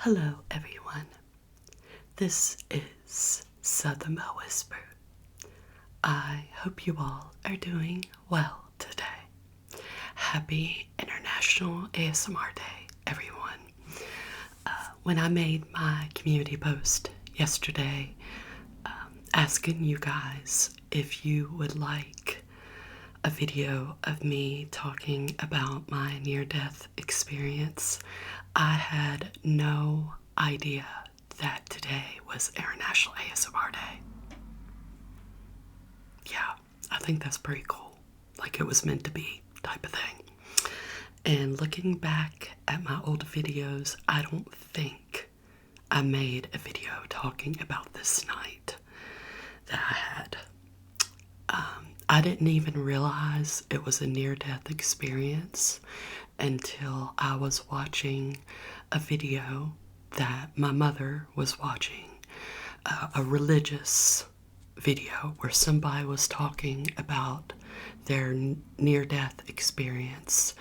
Hello, everyone. This is Southern Belle Whisper. I hope you all are doing well today. Happy International ASMR Day, everyone. When I made my community post yesterday asking you guys if you would like a video of me talking about my near-death experience, I had no idea that today was International ASMR Day. Yeah, I think that's pretty cool. Like it was meant to be type of thing. And looking back at my old videos, I don't think I made a video talking about this night that I had. I didn't even realize it was a near-death experience until I was watching a video that my mother was watching, a religious video where somebody was talking about their near-death experience.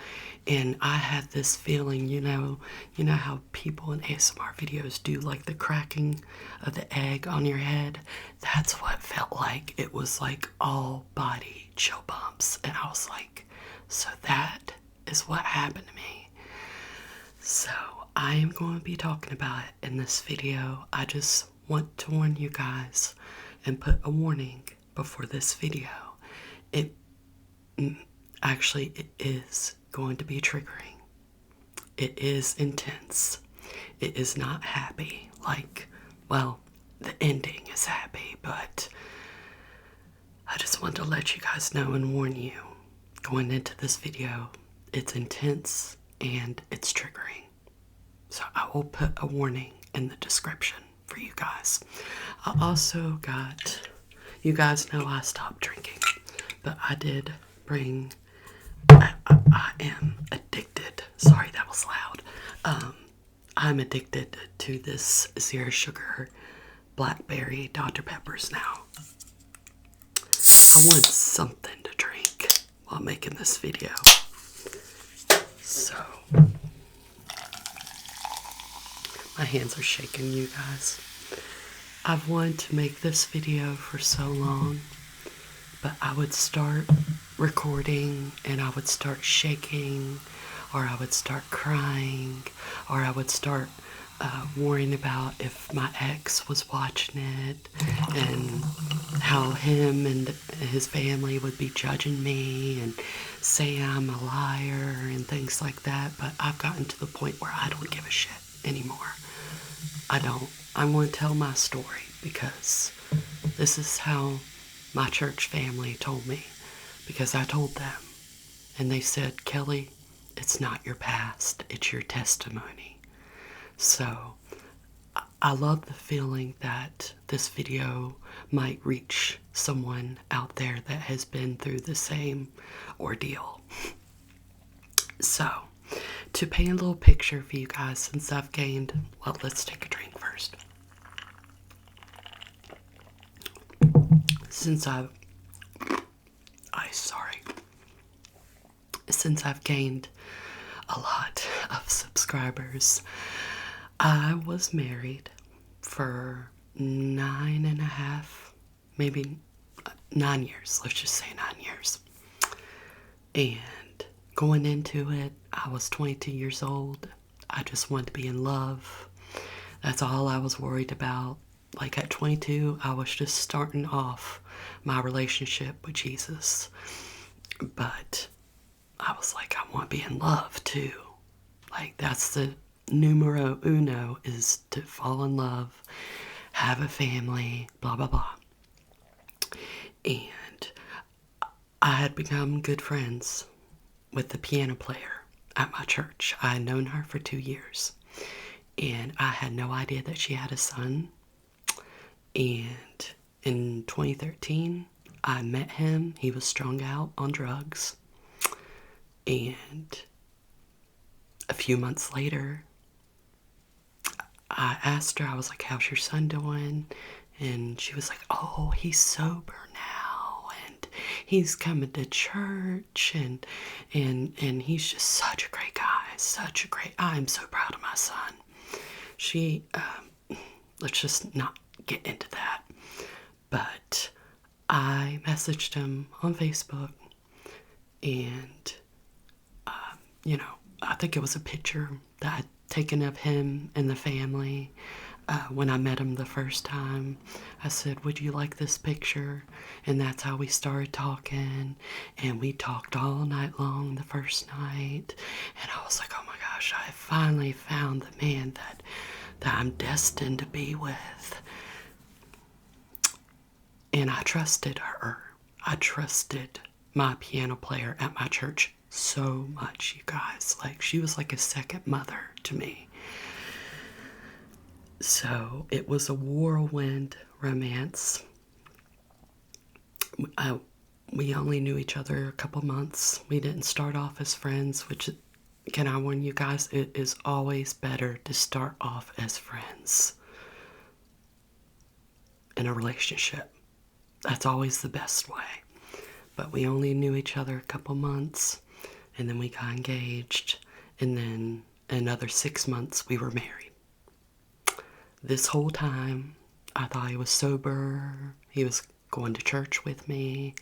And I had this feeling, you know how people in ASMR videos do like the cracking of the egg on your head? That's what it felt like. It was like all body chill bumps. And I was like, so that is what happened to me. So I am going to be talking about it in this video. I just want to warn you guys and put a warning before this video. It is going to be triggering. It is intense. It is not happy. Well, the ending is happy, but I just want to let you guys know and warn you going into this video, it's intense and it's triggering. So I will put a warning in the description for you guys. I also got, you guys know I stopped drinking, but I did bring, I am addicted. Sorry, that was loud. I'm addicted to this zero sugar blackberry Dr. Peppers now. I want something to drink while making this video. So, my hands are shaking, you guys. I've wanted to make this video for so long, but I would start recording and I would start shaking, or I would start crying, or I would start worrying about if my ex was watching it and how him and his family would be judging me and say I'm a liar and things like that. But I've gotten to the point where I don't give a shit anymore. I don't. I want to tell my story because this is how my church family told me, because I told them and they said, Kelly, it's not your past, it's your testimony. So I love the feeling that this video might reach someone out there that has been through the same ordeal. So to paint a little picture for you guys, since I've gained, well, let's take a drink first. Since I've gained a lot of subscribers, I was married for 9.5, maybe 9 years. Let's just say 9 years. And going into it, I was 22 years old. I just wanted to be in love. That's all I was worried about. Like at 22, I was just starting off my relationship with Jesus. But I was like, I want to be in love too. Like that's the numero uno, is to fall in love, have a family, blah, blah, blah. And I had become good friends with the piano player at my church. I had known her for 2 years. And I had no idea that she had a son. And in 2013, I met him. He was strung out on drugs. And a few months later, I asked her, I was like, how's your son doing? And she was like, oh, he's sober now, and he's coming to church, and he's just such a great guy, I'm so proud of my son. she, let's just not get into that. But I messaged him on Facebook, and, I think it was a picture that I'd taken of him and the family when I met him the first time. I said, would you like this picture? And that's how we started talking. And we talked all night long the first night. And I was like, oh my gosh, I finally found the man that I'm destined to be with. And I trusted her. I trusted my piano player at my church so much, you guys. Like, she was like a second mother to me. So it was a whirlwind romance. We only knew each other a couple months. We didn't start off as friends, which, can I warn you guys, it is always better to start off as friends in a relationship. That's always the best way. But we only knew each other a couple months, and then we got engaged, and then another 6 months we were married. This whole time, I thought he was sober. He was going to church with me.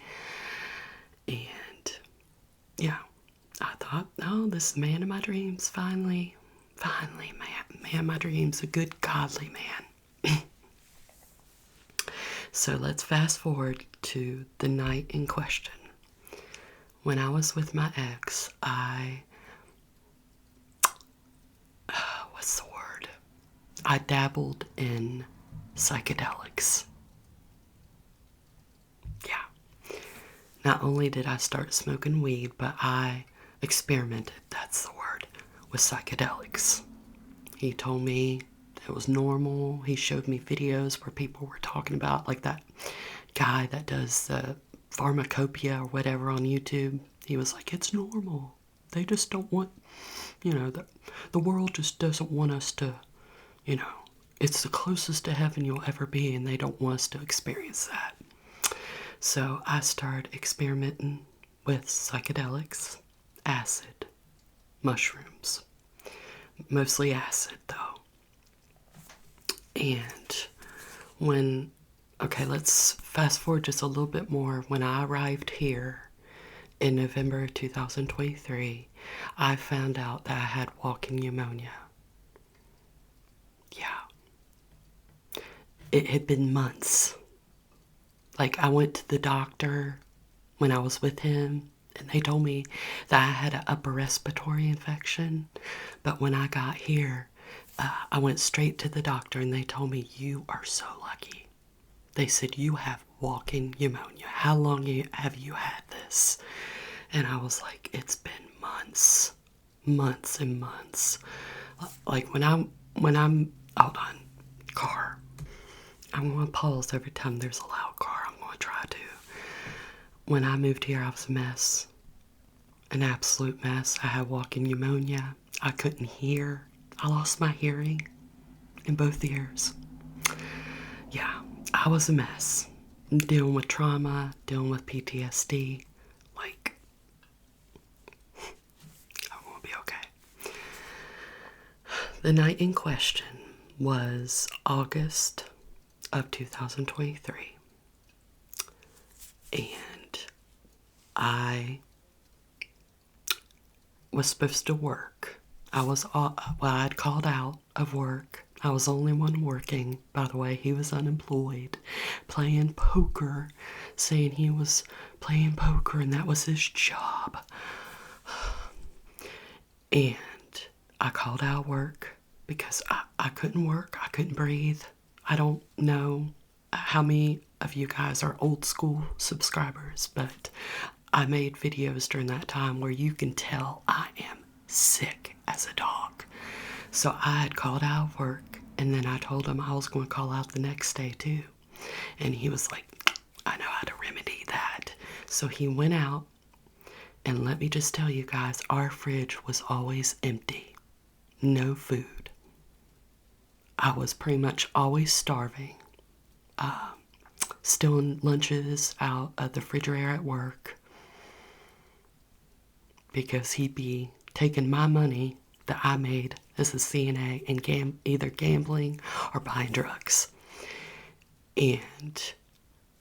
And, yeah, I thought, oh, this is the man of my dreams, finally. Finally, man of my dreams, a good, godly man. So let's fast forward to the night in question. When I was with my ex, what's the word? I dabbled in psychedelics. Yeah. Not only did I start smoking weed, but I experimented, that's the word, with psychedelics. He told me it was normal. He showed me videos where people were talking about, like that guy that does the pharmacopoeia or whatever on YouTube. He was like, it's normal. They just don't want, the world just doesn't want us to, it's the closest to heaven you'll ever be, and they don't want us to experience that. So I started experimenting with psychedelics, acid, mushrooms, mostly acid though. And let's fast forward just a little bit more. When I arrived here in November of 2023, I found out that I had walking pneumonia. Yeah. It had been months. Like, I went to the doctor when I was with him, and they told me that I had an upper respiratory infection. But when I got here, I went straight to the doctor, and they told me, you are so lucky. They said, you have walking pneumonia. How long have you had this? And I was like, it's been months and months. Like, when I'm, hold on, car. I'm going to pause every time there's a loud car. I'm going to try to. When I moved here, I was a mess. An absolute mess. I had walking pneumonia. I couldn't hear. I lost my hearing in both ears. Yeah, I was a mess. Dealing with trauma, dealing with PTSD. Like, I'm going to be okay. The night in question was August of 2023. And I was supposed to work. I'd called out of work. I was the only one working. By the way, he was unemployed, playing poker, saying he was playing poker and that was his job. And I called out of work because I couldn't work. I couldn't breathe. I don't know how many of you guys are old school subscribers, but I made videos during that time where you can tell I am sick as a dog. So I had called out of work, and then I told him I was going to call out the next day too. And he was like, I know how to remedy that. So he went out, and let me just tell you guys, our fridge was always empty. No food. I was pretty much always starving. Stealing lunches out of the refrigerator at work, because he'd be taking my money that I made as a CNA and either gambling or buying drugs. And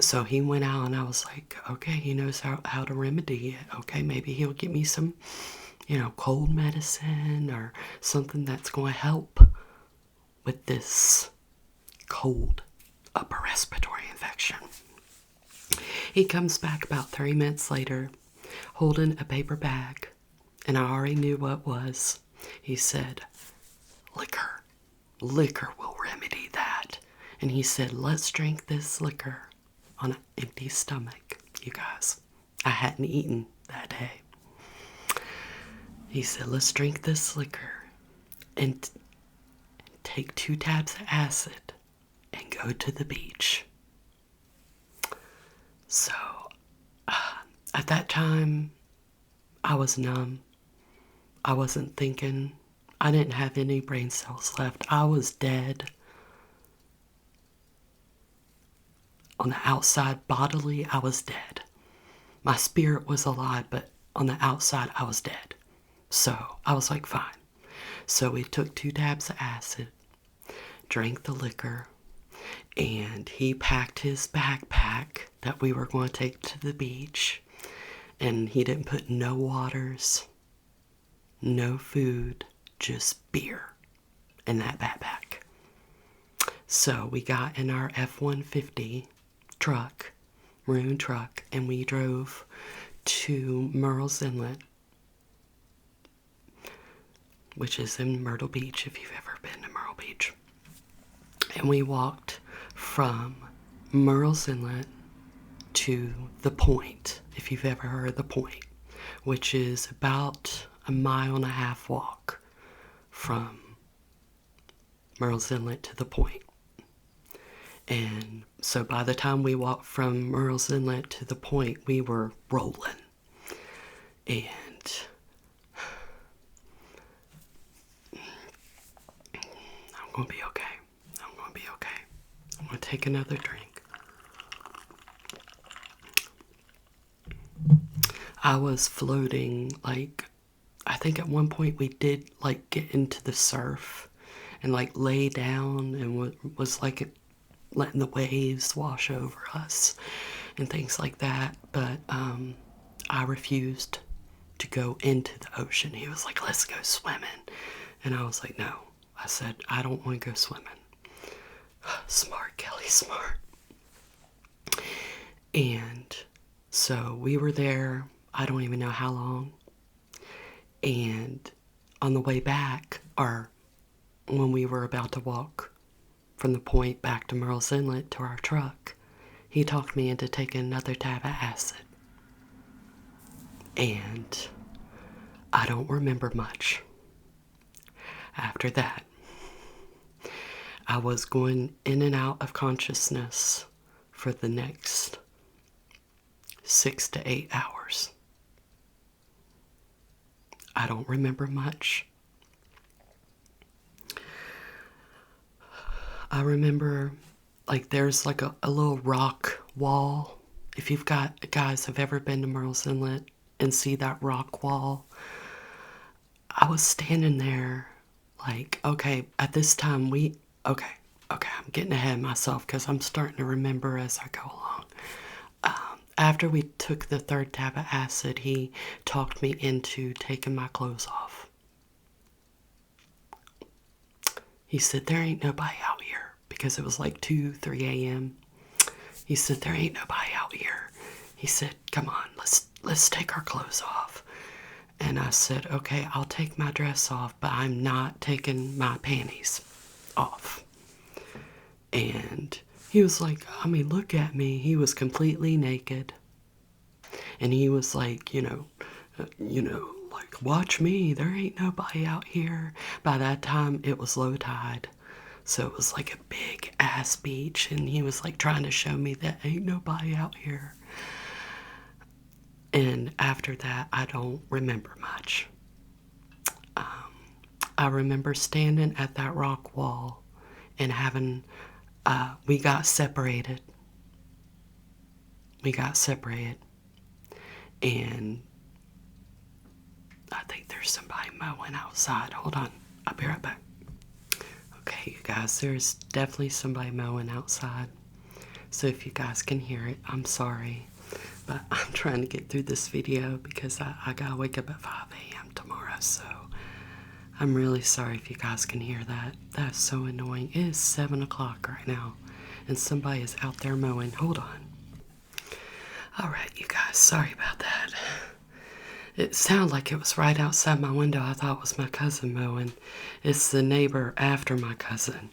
so he went out, and I was like, okay, he knows how to remedy it. Okay, maybe he'll give me some, cold medicine or something that's going to help with this cold upper respiratory infection. He comes back about 30 minutes later holding a paper bag, and I already knew what it was. He said, liquor. Liquor will remedy that. And he said, let's drink this liquor on an empty stomach, you guys. I hadn't eaten that day. He said, let's drink this liquor and take 2 tabs of acid and go to the beach. So, at that time, I was numb. I wasn't thinking. I didn't have any brain cells left. I was dead. On the outside, bodily, I was dead. My spirit was alive, but on the outside, I was dead. So, I was like, fine. So, we took 2 tabs of acid, drank the liquor, and he packed his backpack that we were going to take to the beach. And he didn't put no waters, no food, just beer in that backpack. So we got in our F-150 truck, maroon truck, and we drove to Murrells Inlet, which is in Myrtle Beach, if you've ever been to Myrtle Beach. And we walked from Murrells Inlet to the Point, if you've ever heard of the Point, which is about a 1.5 mile walk from Murrells Inlet to the Point. And so by the time we walked from Murrells Inlet to the Point, we were rolling. And I'm going to be okay. I'm going to be okay. I'm going to take another drink. I was floating, like, I think at one point we did, like, get into the surf and, like, lay down and was like, letting the waves wash over us and things like that. But I refused to go into the ocean. He was like, let's go swimming. And I was like, no. I said, I don't want to go swimming. Smart, Kelly, smart. And so we were there, I don't even know how long. And on the way back, or when we were about to walk from the Point back to Murrells Inlet to our truck, he talked me into taking another tab of acid. And I don't remember much. After that, I was going in and out of consciousness for the next 6 to 8 hours. I don't remember much. I remember, like, there's like a little rock wall. If you've got, guys have ever been to Murrells Inlet and see that rock wall, I was standing there like, okay, at this time okay, I'm getting ahead of myself because I'm starting to remember as I go along. After we took the 3rd tab of acid, he talked me into taking my clothes off. He said, there ain't nobody out here, because it was like 2, 3 a.m. He said, there ain't nobody out here. He said, come on, let's take our clothes off. And I said, okay, I'll take my dress off, but I'm not taking my panties off. And he was like, I mean, look at me. He was completely naked. And he was like, like, watch me. There ain't nobody out here. By that time, it was low tide. So it was like a big ass beach. And he was like trying to show me that ain't nobody out here. And after that, I don't remember much. I remember standing at that rock wall and having, we got separated. And I think there's somebody mowing outside. Hold on. I'll be right back. Okay, you guys, there's definitely somebody mowing outside. So if you guys can hear it, I'm sorry. But I'm trying to get through this video because I gotta wake up at 5 a.m. tomorrow. So I'm really sorry if you guys can hear that. That's so annoying. It is 7 o'clock right now. And somebody is out there mowing. Hold on. Alright, you guys, sorry about that. It sounded like it was right outside my window. I thought it was my cousin mowing. It's the neighbor after my cousin.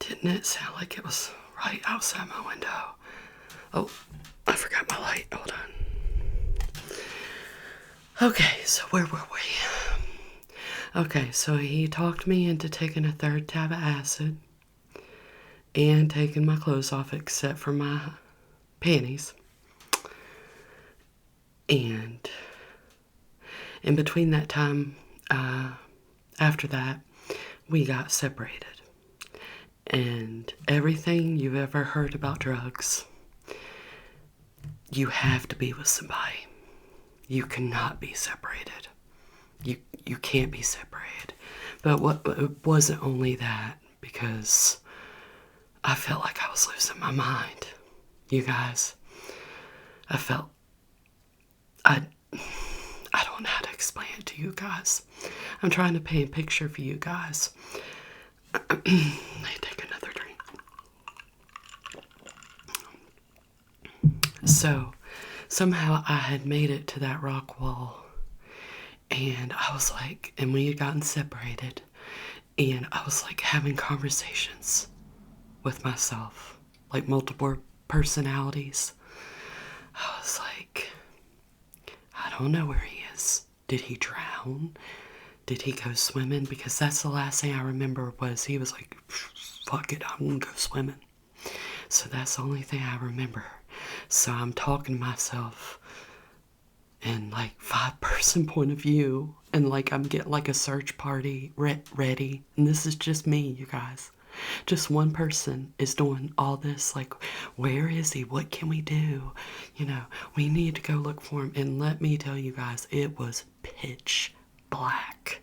Didn't it sound like it was right outside my window? Oh, I forgot my light. Hold on. Okay, so where were we? Okay, so he talked me into taking a 3rd tab of acid and taking my clothes off except for my panties. And in between that time, after that, we got separated. And everything you've ever heard about drugs, you have to be with somebody. You cannot be separated. You can't be separated. But it wasn't only that, because I felt like I was losing my mind. You guys, I don't know how to explain it to you guys. I'm trying to paint a picture for you guys. Let me take another drink. So, somehow I had made it to that rock wall. And I was like, and we had gotten separated. And I was like having conversations with myself. Like multiple personalities. I was like, I don't know where he is. Did he drown? Did he go swimming? Because that's the last thing I remember was he was like, fuck it, I'm gonna go swimming. So that's the only thing I remember. So I'm talking to myself in like 5-person point of view. And like I'm getting like a search party ready. And this is just me, you guys. Just one person is doing all this, like, where is he? What can we do? You know, we need to go look for him. And let me tell you guys, it was pitch black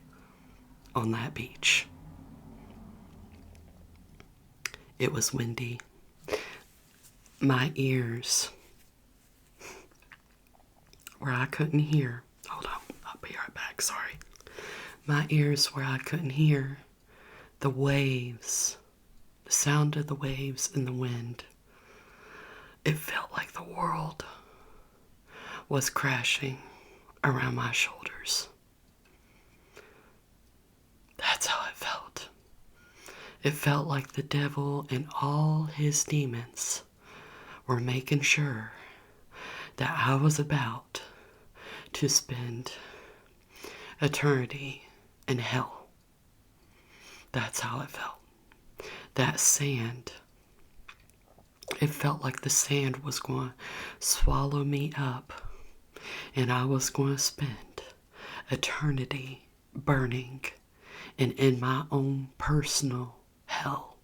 on that beach. It was windy. My ears, where I couldn't hear. Hold on, I'll be right back, sorry. My ears where I couldn't hear the waves, the sound of the waves in the wind. It felt like the world was crashing around my shoulders. That's how it felt. It felt like the devil and all his demons were making sure that I was about to spend eternity in hell. That's how it felt. That sand, it felt like the sand was going to swallow me up, and I was going to spend eternity burning and in my own personal hell.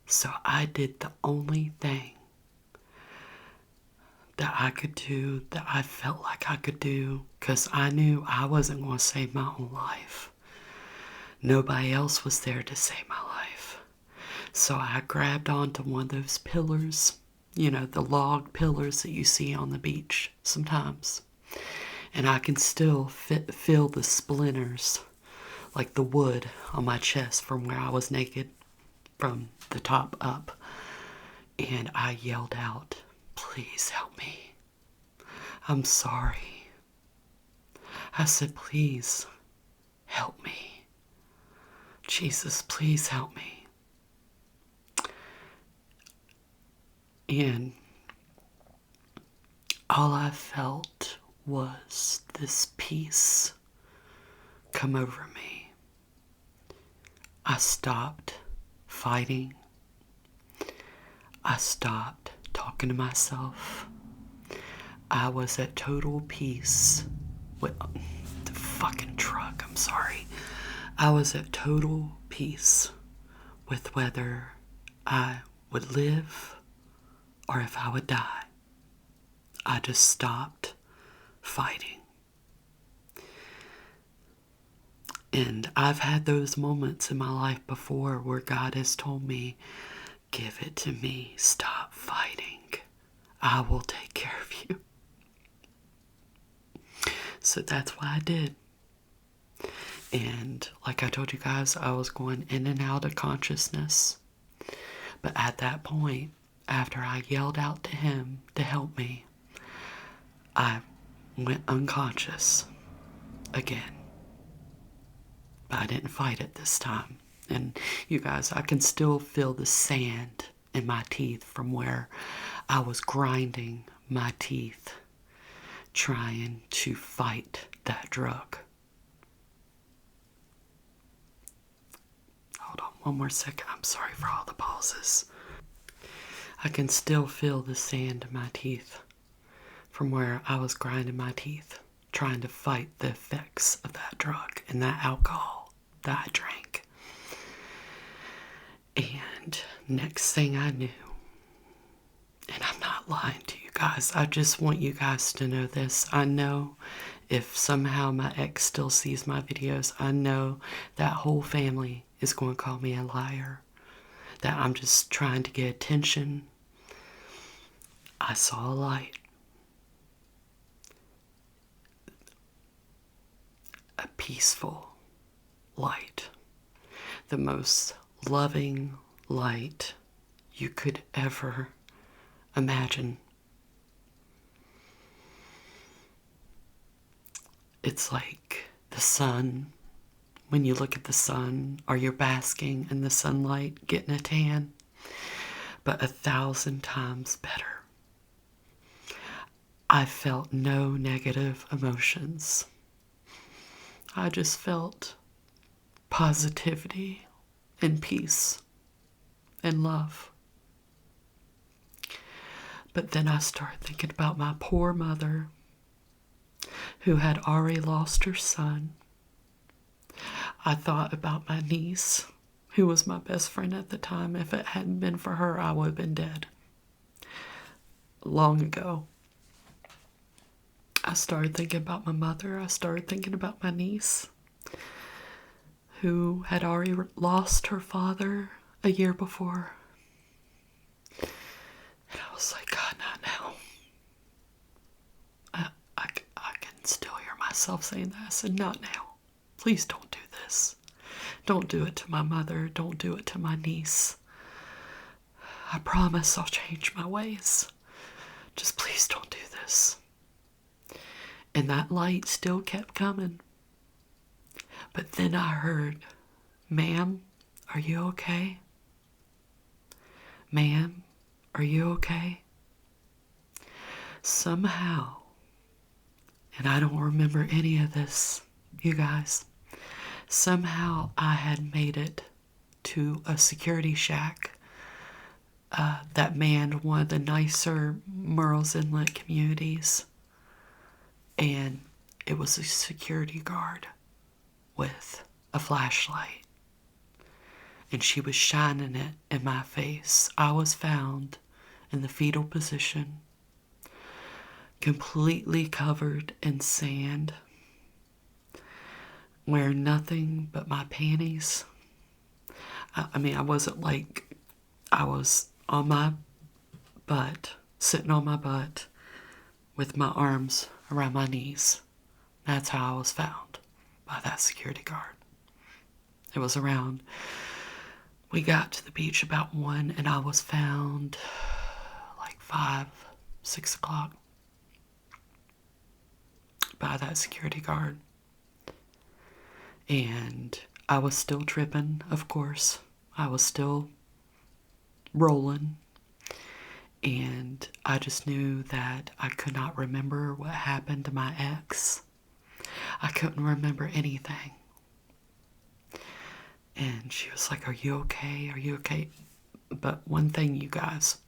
So I did the only thing that I could do, that I felt like I could do, because I knew I wasn't going to save my own life. Nobody else was there to save my life. So I grabbed onto one of those pillars, you know, the log pillars that you see on the beach sometimes. And I can still feel the splinters, like the wood on my chest from where I was naked from the top up. And I yelled out, please help me. I'm sorry. I said, please help me. Jesus, please help me. And all I felt was this peace come over me. I stopped fighting. I stopped talking to myself. I was at total peace with the fucking truck, I'm sorry. I was at total peace with whether I would live or if I would die. I just stopped fighting. And I've had those moments in my life before where God has told me, give it to me, stop fighting. I will take care of you. So that's what I did. And like I told you guys, I was going in and out of consciousness. But at that point, after I yelled out to him to help me, I went unconscious again. But I didn't fight it this time. And you guys, I can still feel the sand in my teeth from where I was grinding my teeth trying to fight that drug. Hold on one more second. I'm sorry for all the pauses. I can still feel the sand in my teeth from where I was grinding my teeth trying to fight the effects of that drug and that alcohol that I drank. And next thing I knew, and I'm not lying to you guys, I just want you guys to know this. I know if somehow my ex still sees my videos, I know that whole family is going to call me a liar, that I'm just trying to get attention. I saw a light. A peaceful light. The most loving light you could ever imagine. It's like the sun. When you look at the sun, or you're basking in the sunlight, getting a tan, but 1,000 times better. I felt no negative emotions. I just felt positivity and peace and love. But then I started thinking about my poor mother, who had already lost her son. I thought about my niece, who was my best friend at the time. If it hadn't been for her, I would have been dead long ago. I started thinking about my mother. I started thinking about my niece, who had already lost her father a year before. And I was like, God, not now. I can still hear myself saying that. I said, not now. Please don't do this. Don't do it to my mother. Don't do it to my niece. I promise I'll change my ways. Just please don't do this. And that light still kept coming. But then I heard, ma'am, are you okay? Ma'am, are you okay? Somehow, and I don't remember any of this, you guys, somehow I had made it to a security shack that manned one of the nicer Murrells Inlet communities. And it was a security guard with a flashlight. And she was shining it in my face. I was found in the fetal position, completely covered in sand, wearing nothing but my panties. I mean, I wasn't like, I was on my butt, sitting on my butt with my arms around my knees. That's how I was found by that security guard. It was around, we got to the beach about 1, and I was found like 5, 6 o'clock by that security guard. And I was still tripping, of course. I was still rolling. And I just knew that I could not remember what happened to my ex. I couldn't remember anything. And she was like, are you okay? Are you okay? But one thing, you guys,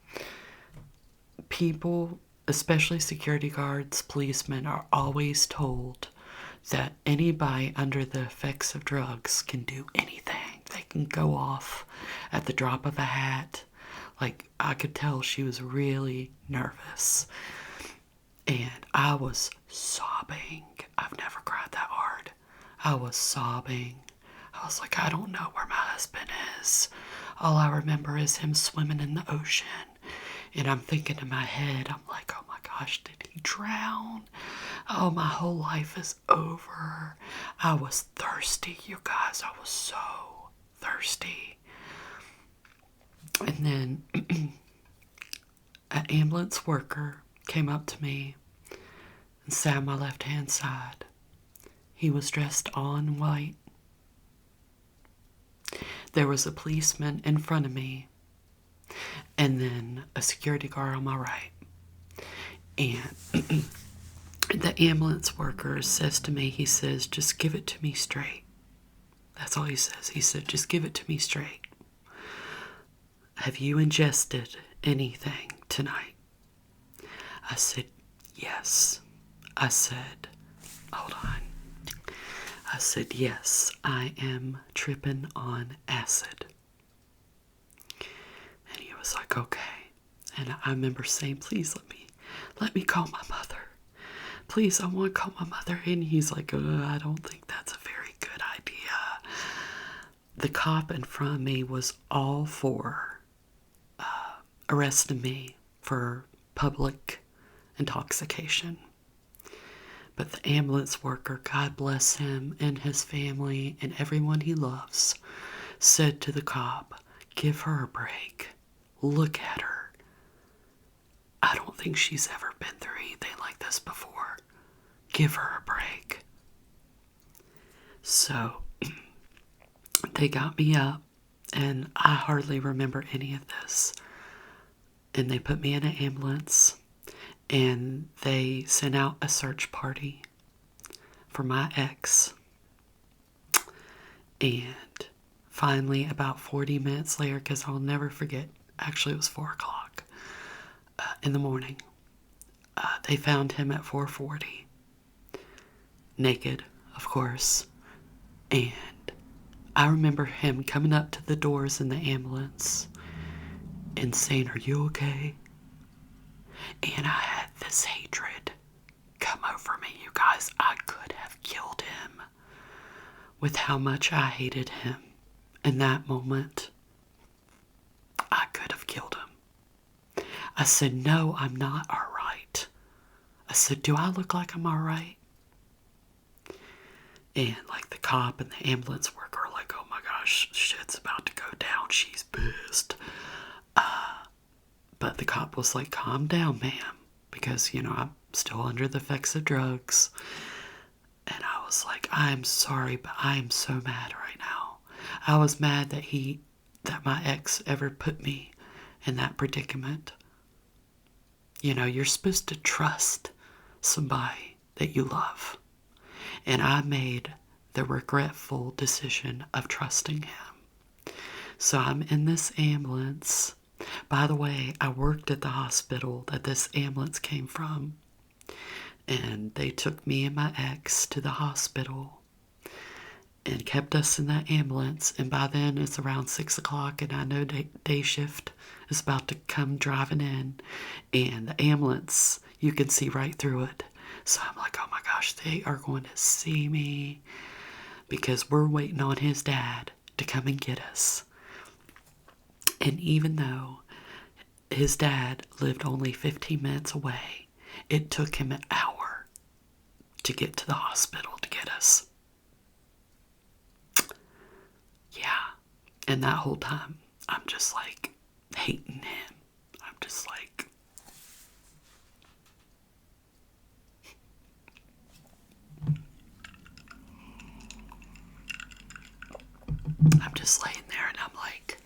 people, especially security guards, policemen, are always told that anybody under the effects of drugs can do anything. They can go off at the drop of a hat. Like, I could tell she was really nervous. And I was sobbing. I've never cried that hard. I was sobbing. I was like, I don't know where my husband is. All I remember is him swimming in the ocean. And I'm thinking in my head, I'm like, oh my gosh, did he drown? Oh, my whole life is over. I was thirsty, you guys. I was so thirsty. And then an ambulance worker came up to me and sat on my left-hand side. He was dressed all in white. There was a policeman in front of me, and then a security guard on my right. And the ambulance worker says to me, he says, just give it to me straight. That's all he says. He said, just give it to me straight. Have you ingested anything tonight? I said, yes. I said, hold on. I said, yes, I am tripping on acid. And he was like, okay. And I remember saying, please let me call my mother. Please, I want to call my mother. And he's like, I don't think that's a very good idea. The cop in front of me was all for arresting me for public intoxication. But the ambulance worker, God bless him and his family and everyone he loves, said to the cop, give her a break. Look at her. I don't think she's ever been through anything like this before. Give her a break. So they got me up, and I hardly remember any of this. And they put me in an ambulance, and they sent out a search party for my ex. And finally, about 40 minutes later, because I'll never forget, actually it was 4 o'clock in the morning, they found him at 4:40, naked, of course. And I remember him coming up to the doors in the ambulance and saying, are you okay? And I had this hatred come over me, you guys. I could have killed him with how much I hated him in that moment. I could have killed him. I said, no, I'm not all right. I said, do I look like I'm all right? And like the cop and the ambulance worker are like, oh my gosh, shit's about to go down. She's pissed. But the cop was like, calm down, ma'am. Because, I'm still under the effects of drugs. And I was like, I'm sorry, but I am so mad right now. I was mad that my ex ever put me in that predicament. You're supposed to trust somebody that you love. And I made the regretful decision of trusting him. So I'm in this ambulance. By the way, I worked at the hospital that this ambulance came from. And they took me and my ex to the hospital and kept us in that ambulance. And by then it's around 6 o'clock, and I know day shift is about to come driving in. And the ambulance, you can see right through it. So I'm like, oh my gosh, they are going to see me, because we're waiting on his dad to come and get us. And even though his dad lived only 15 minutes away, it took him an hour to get to the hospital to get us. Yeah. And that whole time, I'm just like hating him. I'm just like, laying there, and I'm like,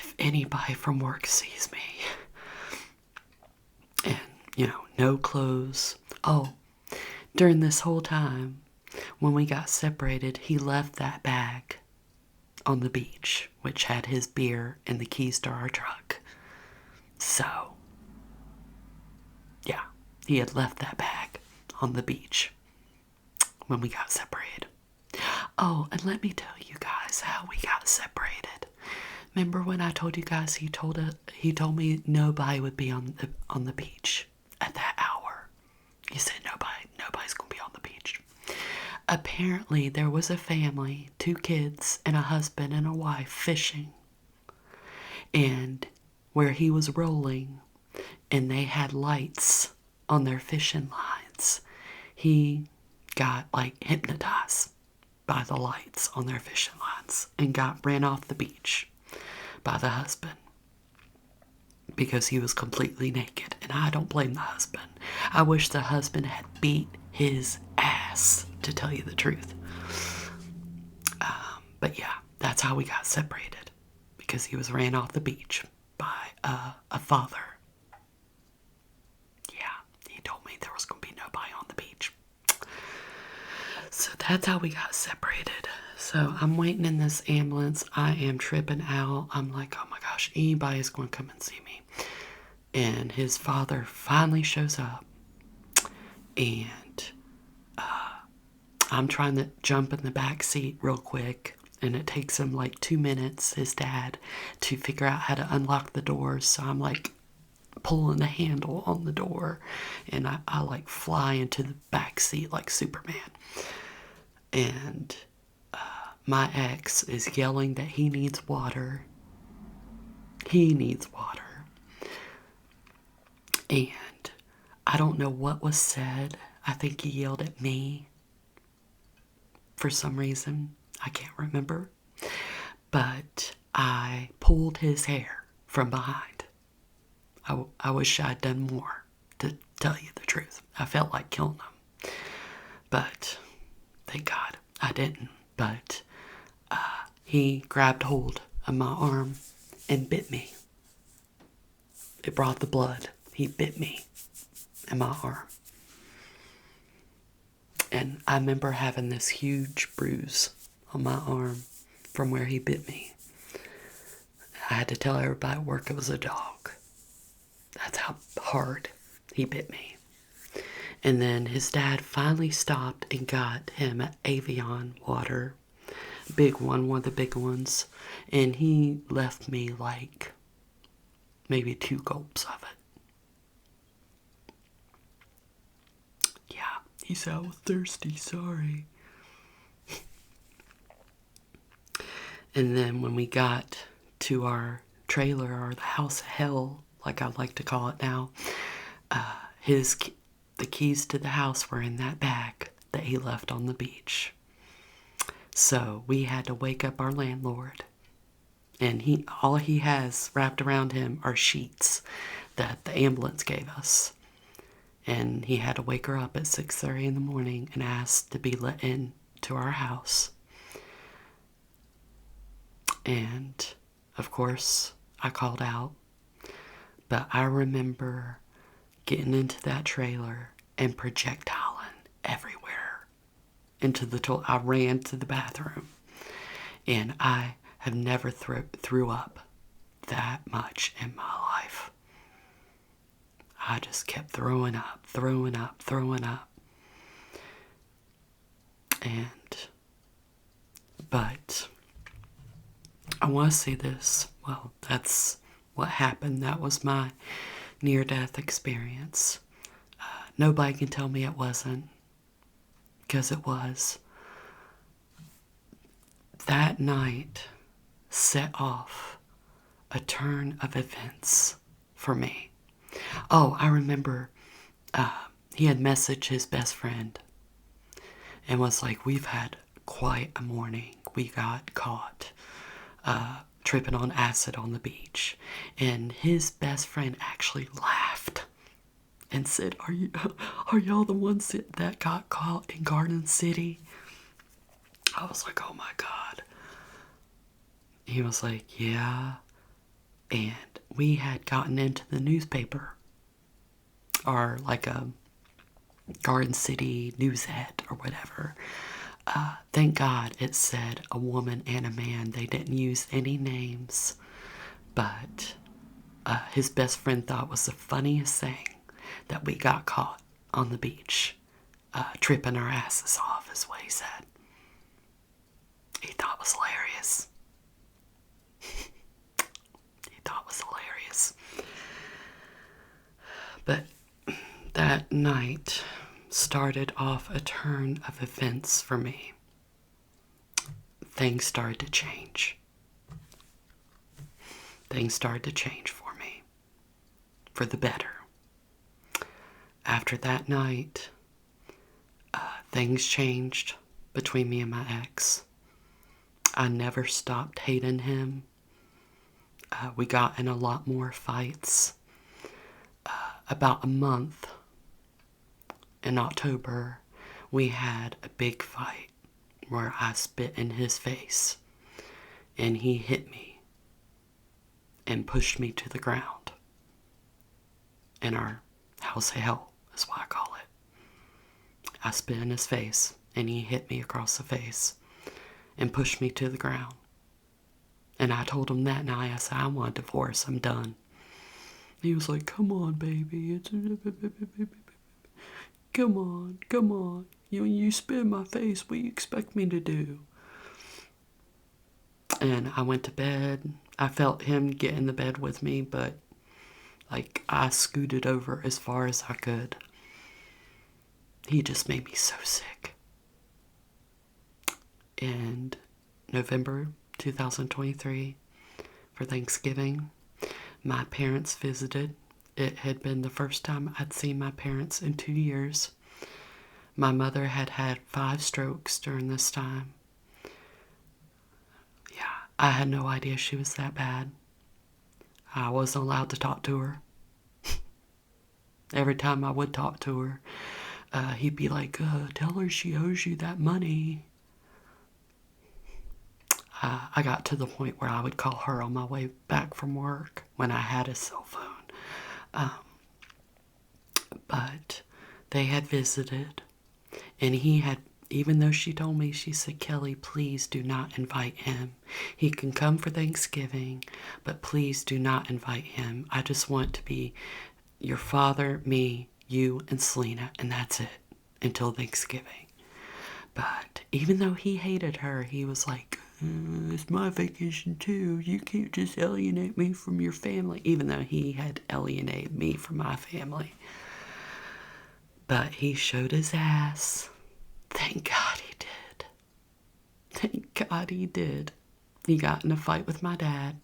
if anybody from work sees me, and, no clothes. Oh, during this whole time, when we got separated, he left that bag on the beach, which had his beer and the keys to our truck. So, yeah, he had left that bag on the beach when we got separated. Oh, and let me tell you guys how we got separated. Remember when I told you guys he told me nobody would be on the beach at that hour? He said nobody's gonna be on the beach. Apparently, apparently there was a family, 2 kids, and a husband and a wife fishing. And where he was rolling, and they had lights on their fishing lines, he got like hypnotized by the lights on their fishing lines and got ran off the beach by the husband because he was completely naked. And I don't blame the husband. I wish the husband had beat his ass, to tell you the truth. But yeah, that's how we got separated, because he was ran off the beach by a father. Yeah, he told me there was going to be nobody on the beach. So that's how we got separated. So I'm waiting in this ambulance. I am tripping out. I'm like, oh my gosh, anybody's going to come and see me. And his father finally shows up. And I'm trying to jump in the back seat real quick. And it takes him like 2 minutes, his dad, to figure out how to unlock the doors. So I'm like pulling the handle on the door. And I like fly into the back seat like Superman. And my ex is yelling that he needs water. He needs water. And I don't know what was said. I think he yelled at me for some reason. I can't remember. But I pulled his hair from behind. I wish I'd done more, to tell you the truth. I felt like killing him. But thank God I didn't. But he grabbed hold of my arm and bit me. It brought the blood. He bit me in my arm. And I remember having this huge bruise on my arm from where he bit me. I had to tell everybody at work it was a dog. That's how hard he bit me. And then his dad finally stopped and got him an Avion water. Big one of the big ones. And he left me like maybe 2 gulps of it. Yeah, he said, I was thirsty, sorry. And then when we got to our trailer, or the house of hell, like I like to call it now, the keys to the house were in that bag that he left on the beach. So we had to wake up our landlord, and all he has wrapped around him are sheets that the ambulance gave us. And he had to wake her up at 6:30 in the morning and ask to be let in to our house. And of course, I called out. But I remember getting into that trailer and projectiling everywhere into the toilet. I ran to the bathroom, and I have never threw up that much in my life. I just kept throwing up. But I want to say this. Well, that's what happened. That was my near-death experience. Nobody can tell me it wasn't, because it was. That night set off a turn of events for me. Oh, I remember he had messaged his best friend and was like, we've had quite a morning. We got caught tripping on acid on the beach. And his best friend actually laughed and said, are y'all the ones that got caught in Garden City? I was like, oh my God. He was like, yeah. And we had gotten into the newspaper, or like a Garden City Newsette or whatever. Thank God it said a woman and a man. They didn't use any names. But his best friend thought it was the funniest thing that we got caught on the beach, tripping our asses off, is what he said. He thought it was hilarious. He thought it was hilarious. But that night, started off a turn of events for me. Things started to change. Things started to change for me. For the better. After that night, things changed between me and my ex. I never stopped hating him. We got in a lot more fights. About a month in October, we had a big fight where I spit in his face and he hit me and pushed me to the ground. In our house of hell is what I call it. I spit in his face and he hit me across the face and pushed me to the ground. And I told him that night, I said, I want a divorce, I'm done. He was like, come on, baby. Come on. You spit in my face, what do you expect me to do? And I went to bed. I felt him get in the bed with me, but I scooted over as far as I could. He just made me so sick. In November 2023, for Thanksgiving, my parents visited. It had been the first time I'd seen my parents in 2 years. My mother had had 5 strokes during this time. Yeah, I had no idea she was that bad. I wasn't allowed to talk to her. Every time I would talk to her, he'd be like, tell her she owes you that money. I got to the point where I would call her on my way back from work when I had a cell phone. But they had visited, and he had, even though she told me, she said, Kelly, please do not invite him. He can come for Thanksgiving, but please do not invite him. I just want to be your father, me, you, and Selena, and that's it until Thanksgiving. But even though he hated her, he was like, it's my vacation too. You can't just alienate me from your family. Even though he had alienated me from my family. But he showed his ass. Thank God he did. Thank God he did. He got in a fight with my dad.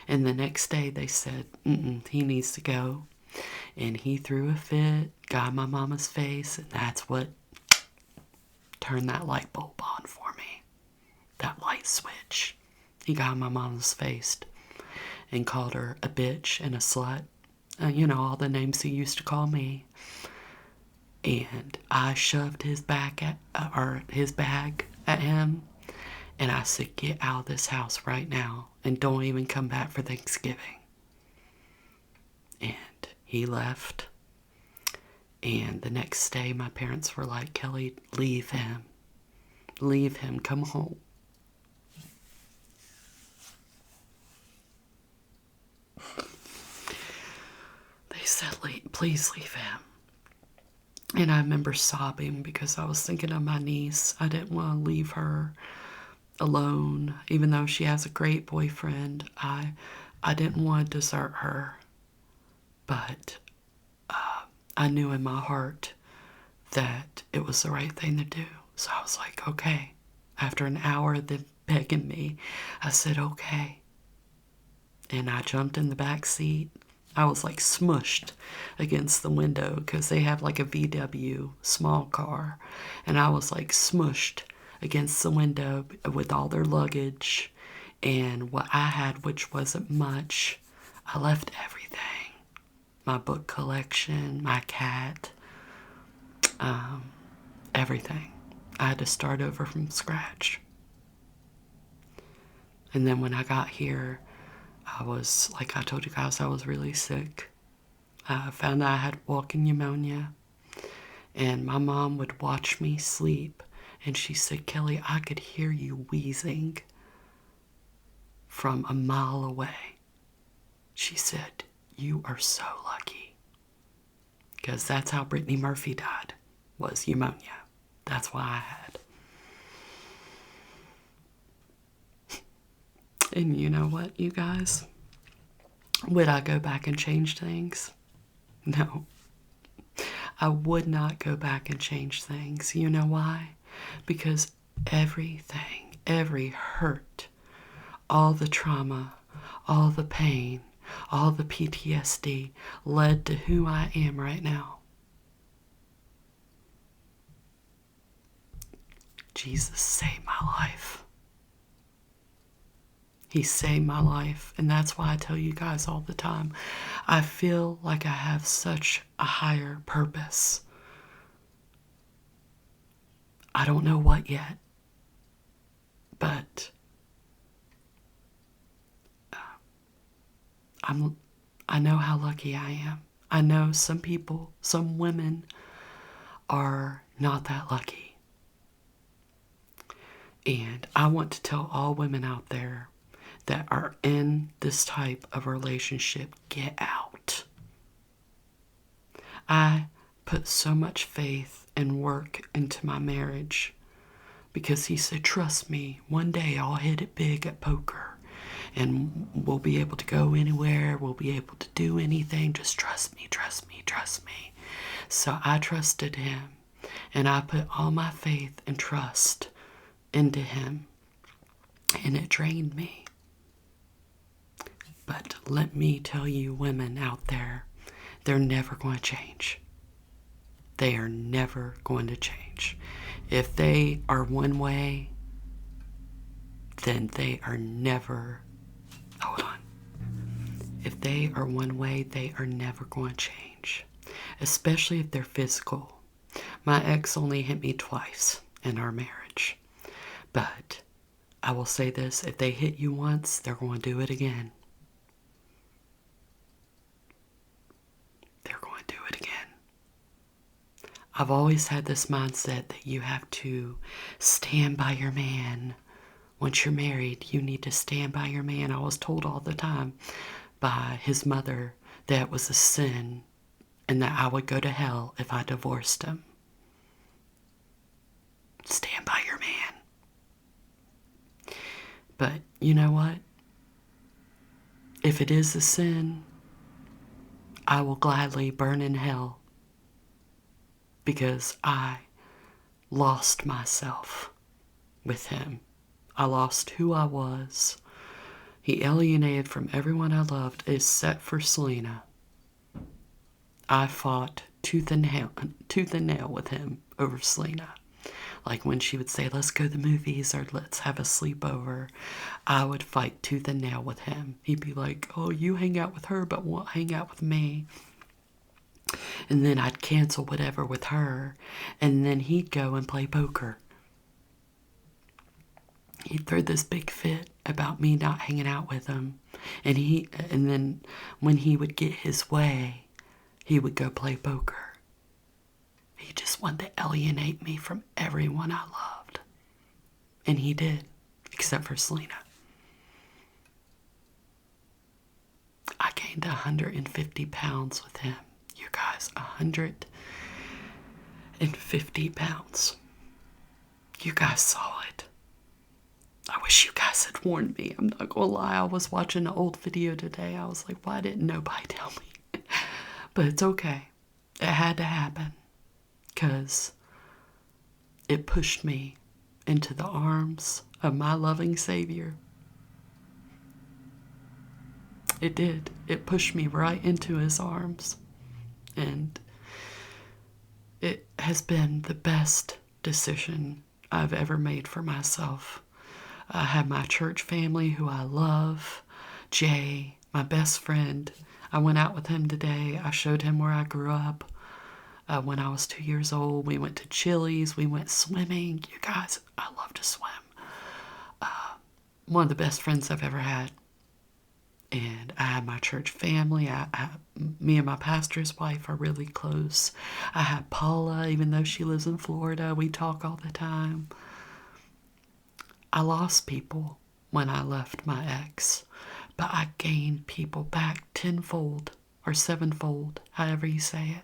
And the next day they said, he needs to go. And he threw a fit, got in my mama's face, and that's what turned that light bulb on for me. That light switch. He got in my mama's face and called her a bitch and a slut. All the names he used to call me. And I shoved his bag at him. And I said, get out of this house right now and don't even come back for Thanksgiving. And he left. And the next day my parents were like, Kelly, leave him. Leave him. Come home. They said, please leave him. And I remember sobbing because I was thinking of my niece. I didn't want to leave her alone, even though she has a great boyfriend. I didn't want to desert her. But I knew in my heart that it was the right thing to do. So I was like, okay. After an hour of them begging me, I said, okay. And I jumped in the back seat. I was smushed against the window because they have a VW small car. And I was smushed against the window with all their luggage and what I had, which wasn't much. I left everything. My book collection, my cat, everything. I had to start over from scratch. And then when I got here, I was, like I told you guys, I was really sick. I found out I had walking pneumonia. And my mom would watch me sleep. And she said, Kelly, I could hear you wheezing from a mile away. She said, you are so lucky. Because that's how Brittany Murphy died, was pneumonia. That's why I had. And you know what, you guys? Would I go back and change things? No. I would not go back and change things. You know why? Because everything, every hurt, all the trauma, all the pain, all the PTSD led to who I am right now. Jesus saved my life. He saved my life. And that's why I tell you guys all the time, I feel like I have such a higher purpose. I don't know what yet, but I know how lucky I am. I know some people, some women are not that lucky. And I want to tell all women out there that are in this type of relationship, get out. I put so much faith and work into my marriage because he said, trust me, one day I'll hit it big at poker and we'll be able to go anywhere. We'll be able to do anything. Just trust me, trust me, trust me. So I trusted him and I put all my faith and trust into him, and it drained me. But let me tell you, women out there, they're never going to change. They are never going to change. If they are one way, then they are never, hold on. If they are one way, they are never going to change. Especially if they're physical. My ex only hit me twice in our marriage. But I will say this, if they hit you once, they're going to do it again. They're going to do it again. I've always had this mindset that you have to stand by your man. Once you're married, you need to stand by your man. I was told all the time by his mother that it was a sin and that I would go to hell if I divorced him. Stand by your man. But you know what? If it is a sin, I will gladly burn in hell because I lost myself with him. I lost who I was. He alienated from everyone I loved except for Selena. I fought tooth and nail with him over Selena. Like when she would say, let's go to the movies or let's have a sleepover, I would fight tooth and nail with him. He'd be like, oh, you hang out with her but won't hang out with me. And then I'd cancel whatever with her. And then he'd go and play poker. He'd throw this big fit about me not hanging out with him. And then when he would get his way, he would go play poker. He just wanted to alienate me from everyone I loved. And he did, except for Selena. I gained 150 pounds with him. You guys, 150 pounds. You guys saw it. I wish you guys had warned me. I'm not gonna lie, I was watching an old video today. I was like, why didn't nobody tell me? But it's okay. It had to happen. Because it pushed me into the arms of my loving Savior. It did. It pushed me right into his arms. And it has been the best decision I've ever made for myself. I have my church family who I love. Jay, my best friend. I went out with him today. I showed him where I grew up. When I was 2 years old, we went to Chili's. We went swimming. You guys, I love to swim. One of the best friends I've ever had. And I have my church family. Me and my pastor's wife are really close. I have Paula, even though she lives in Florida. We talk all the time. I lost people when I left my ex, but I gained people back tenfold or sevenfold, however you say it.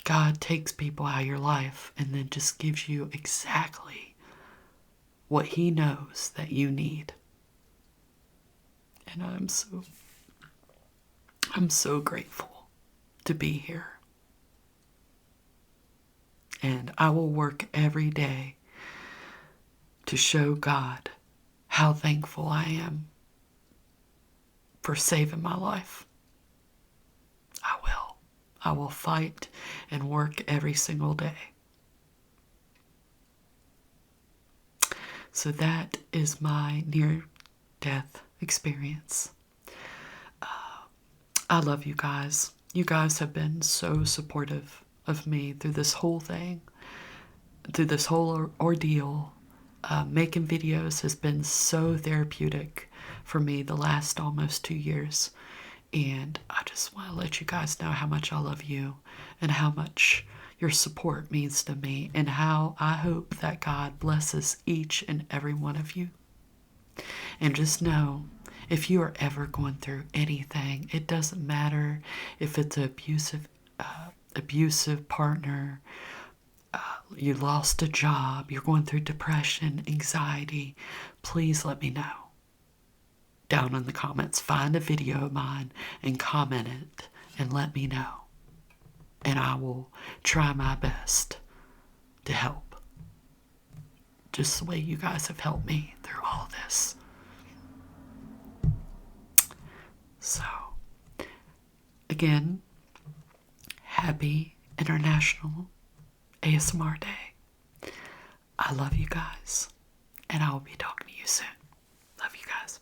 God takes people out of your life and then just gives you exactly what he knows that you need. And I'm so grateful to be here. And I will work every day to show God how thankful I am for saving my life. I will. I will fight and work every single day. So that is my near-death experience. I love you guys. You guys have been so supportive of me through this whole thing, through this whole ordeal. Making videos has been so therapeutic for me the last almost 2 years. And I just want to let you guys know how much I love you and how much your support means to me, and how I hope that God blesses each and every one of you. And just know, if you are ever going through anything, it doesn't matter if it's an abusive partner, you lost a job, you're going through depression, anxiety, please let me know. Down in the comments, find a video of mine and comment it and let me know. And I will try my best to help. Just the way you guys have helped me through all this. So, again, happy International ASMR Day. I love you guys, and I will be talking to you soon. Love you guys.